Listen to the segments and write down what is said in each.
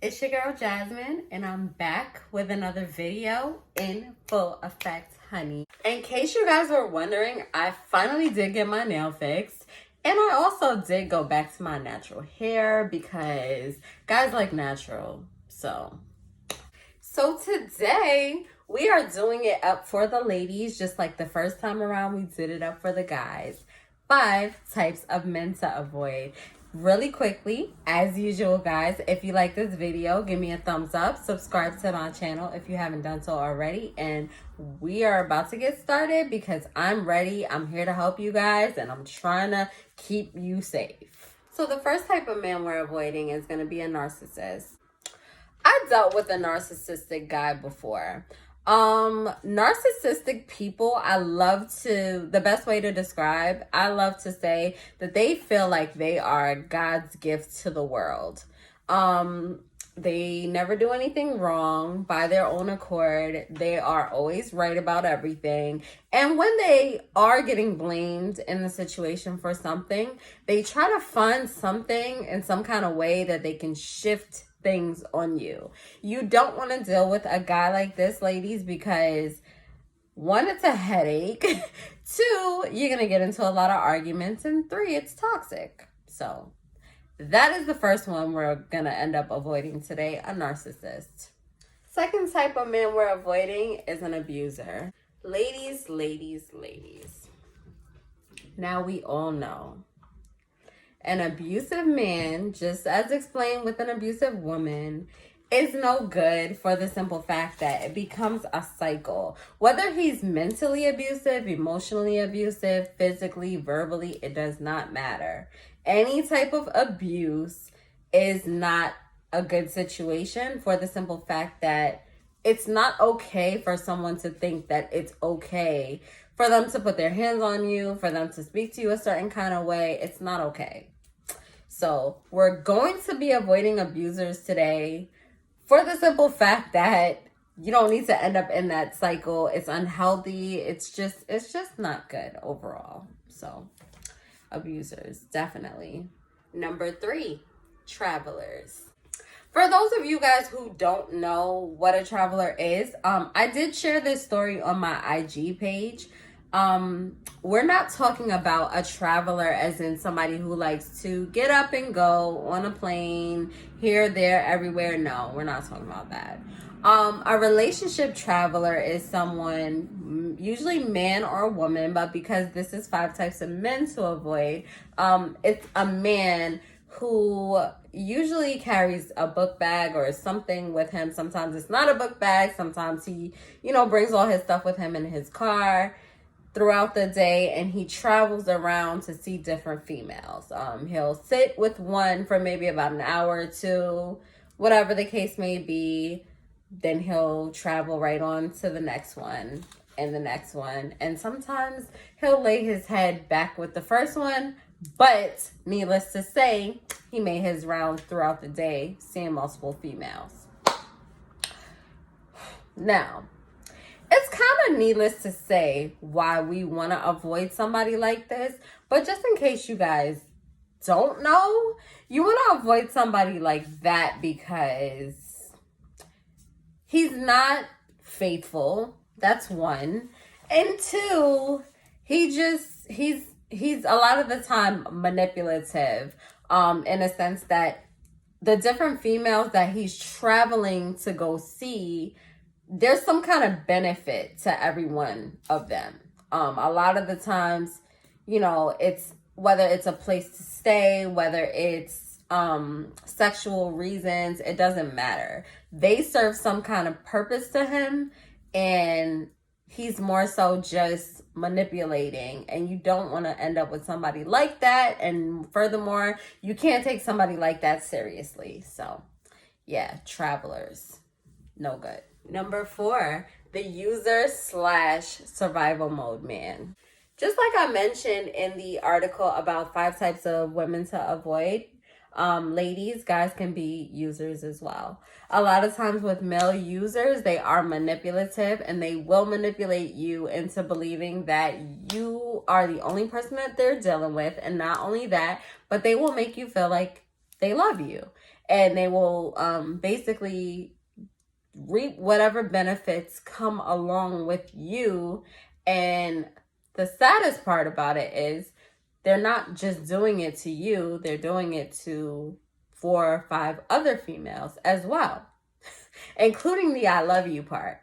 It's your girl Jasmine, and I'm back with another video in full effect, honey. In case you guys were wondering, I finally did get my nail fixed, and I also did go back to my natural hair because guys like natural. So today we are doing it up for the ladies, just like the first time around we did it up for the guys. 5 types of men to avoid. Really quickly, as usual, guys, if you like this video, give me a thumbs up, subscribe to my channel if you haven't done so already, and we are about to get started because I'm ready. I'm here to help you guys, and I'm trying to keep you safe. So the first type of man we're avoiding is going to be a narcissist. I dealt with a narcissistic guy before. Narcissistic people, I love to say that they feel like they are God's gift to the world. They never do anything wrong by their own accord. They are always right about everything. And when they are getting blamed in the situation for something, they try to find something in some kind of way that they can shift things on you. You don't want to deal with a guy like this, ladies, because 1, it's a headache. 2, you're going to get into a lot of arguments. And 3, it's toxic. So that is the first one we're going to end up avoiding today, a narcissist. Second type of man we're avoiding is an abuser. Ladies. Now we all know an abusive man, just as explained with an abusive woman, is no good for the simple fact that it becomes a cycle. Whether he's mentally abusive, emotionally abusive, physically, verbally, it does not matter. Any type of abuse is not a good situation for the simple fact that it's not okay for someone to think that it's okay for them to put their hands on you, for them to speak to you a certain kind of way. It's not okay. So we're going to be avoiding abusers today for the simple fact that you don't need to end up in that cycle. It's unhealthy. It's just not good overall. So abusers, definitely. Number 3, travelers. For those of you guys who don't know what a traveler is, I did share this story on my IG page. We're not talking about a traveler as in somebody who likes to get up and go on a plane, here, there, everywhere. No, we're not talking about that. A relationship traveler is someone, usually man or woman, but because this is 5 types of men to avoid, it's a man who usually carries a book bag or something with him. Sometimes it's not a book bag. Sometimes he, brings all his stuff with him in his car throughout the day, and he travels around to see different females. He'll sit with one for maybe about an hour or 2, whatever the case may be. Then he'll travel right on to the next one and the next one. And sometimes he'll lay his head back with the first one, but needless to say, he made his rounds throughout the day, seeing multiple females. Now, it's kind of needless to say why we want to avoid somebody like this, but just in case you guys don't know, you want to avoid somebody like that because he's not faithful. That's 1. And 2, he's a lot of the time manipulative, in a sense that the different females that he's traveling to go see, there's some kind of benefit to every one of them. A lot of the times, it's whether it's a place to stay, whether it's sexual reasons, it doesn't matter. They serve some kind of purpose to him, and he's more so just manipulating, and you don't want to end up with somebody like that. And furthermore, you can't take somebody like that seriously. So yeah, travelers, no good. Number 4, the user/survival mode man. Just like I mentioned in the article about 5 types of women to avoid, ladies, guys can be users as well. A lot of times with male users, they are manipulative, and they will manipulate you into believing that you are the only person that they're dealing with. And not only that, but they will make you feel like they love you. and they will basically reap whatever benefits come along with you. And the saddest part about it is they're not just doing it to you, they're doing it to 4 or 5 other females as well, including the I love you part.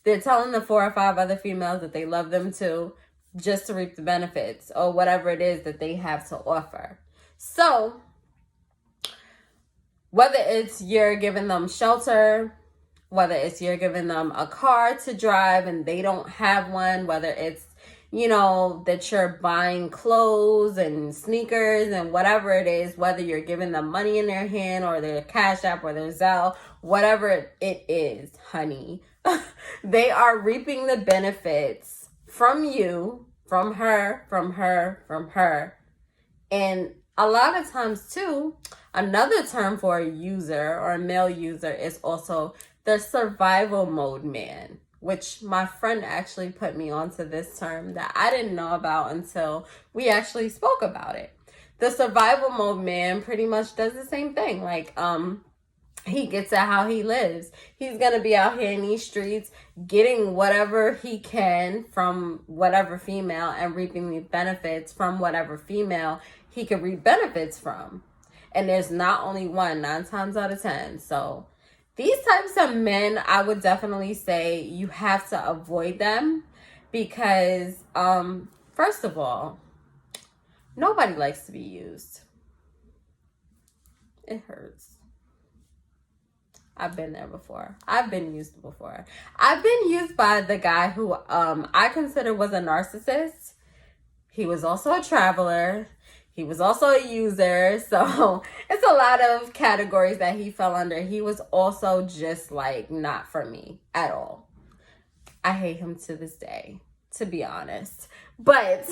They're telling the 4 or 5 other females that they love them too, just to reap the benefits or whatever it is that they have to offer. So, whether it's you're giving them shelter, whether it's you're giving them a car to drive and they don't have one, whether it's, that you're buying clothes and sneakers and whatever it is, whether you're giving them money in their hand or their Cash App or their Zelle, whatever it is, honey, they are reaping the benefits from you, from her, from her, from her. And a lot of times too, another term for a user or a male user is also the survival mode man, which my friend actually put me onto this term that I didn't know about until we actually spoke about it. The survival mode man pretty much does the same thing. Like, he gets at how he lives. He's going to be out here in these streets getting whatever he can from whatever female and reaping the benefits from whatever female he could reap benefits from. And there's not only one, 9 times out of 10. So these types of men, I would definitely say you have to avoid them because, first of all, nobody likes to be used. It hurts. I've been there before. I've been used before. I've been used by the guy who I consider was a narcissist. He was also a traveler. He was also a user. So it's a lot of categories that he fell under. He was also just like not for me at all. I hate him to this day, to be honest. But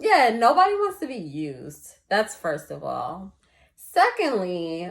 yeah, nobody wants to be used. That's first of all. Secondly,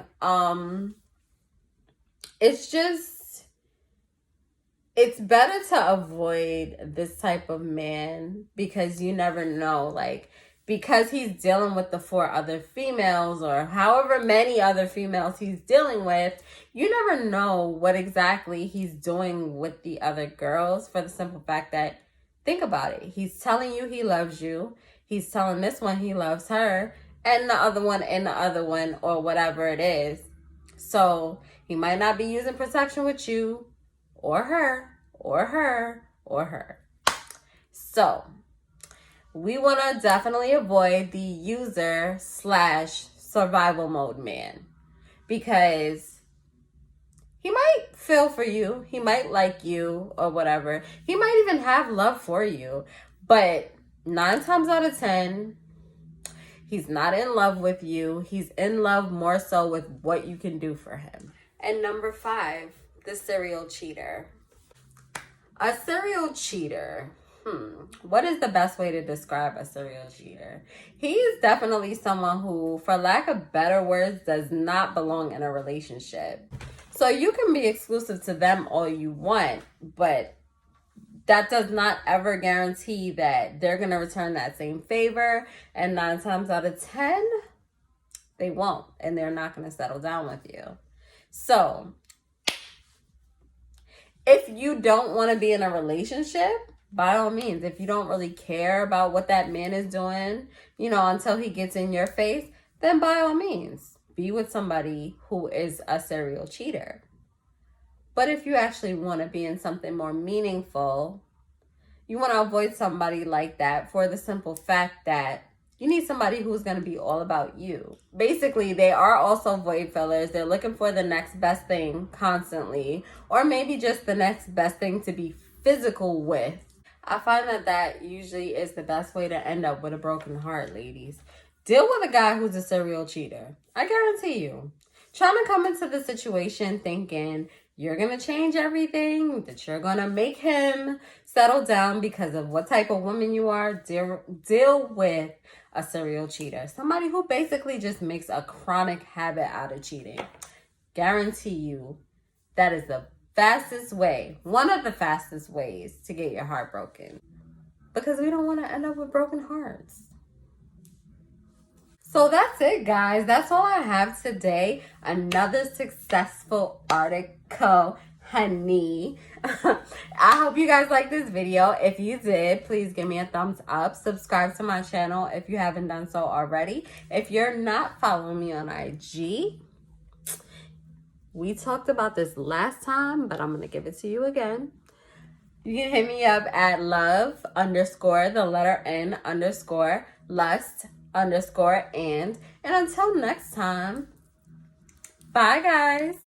it's better to avoid this type of man because you never know, like, because he's dealing with the 4 other females or however many other females he's dealing with, you never know what exactly he's doing with the other girls, for the simple fact that, think about it, he's telling you he loves you, he's telling this one he loves her, and the other one and the other one, or whatever it is. So he might not be using protection with you or her or her or her. So we want to definitely avoid the user / survival mode man, because he might feel for you. He might like you or whatever. He might even have love for you. But 9 times out of 10, he's not in love with you. He's in love more so with what you can do for him. And number 5, the serial cheater. A serial cheater. What is the best way to describe a serial cheater? He is definitely someone who, for lack of better words, does not belong in a relationship. So you can be exclusive to them all you want, but that does not ever guarantee that they're going to return that same favor. And 9 times out of 10, they won't. And they're not going to settle down with you. So if you don't want to be in a relationship, by all means, if you don't really care about what that man is doing, until he gets in your face, then by all means, be with somebody who is a serial cheater. But if you actually want to be in something more meaningful, you want to avoid somebody like that for the simple fact that you need somebody who's going to be all about you. Basically, they are also void fillers. They're looking for the next best thing constantly, or maybe just the next best thing to be physical with. I find that usually is the best way to end up with a broken heart, ladies. Deal with a guy who's a serial cheater. I guarantee you. Trying to come into the situation thinking you're going to change everything, that you're going to make him settle down because of what type of woman you are, deal with a serial cheater. Somebody who basically just makes a chronic habit out of cheating. Guarantee you that is the fastest way, one of the fastest ways to get your heart broken. Because we don't want to end up with broken hearts. So that's it, guys. That's all I have today. Another successful article, honey. I hope you guys liked this video. If you did, please give me a thumbs up. Subscribe to my channel if you haven't done so already. If you're not following me on IG, we talked about this last time, but I'm going to give it to you again. You can hit me up at love underscore the letter N underscore lust underscore and until next time, bye guys.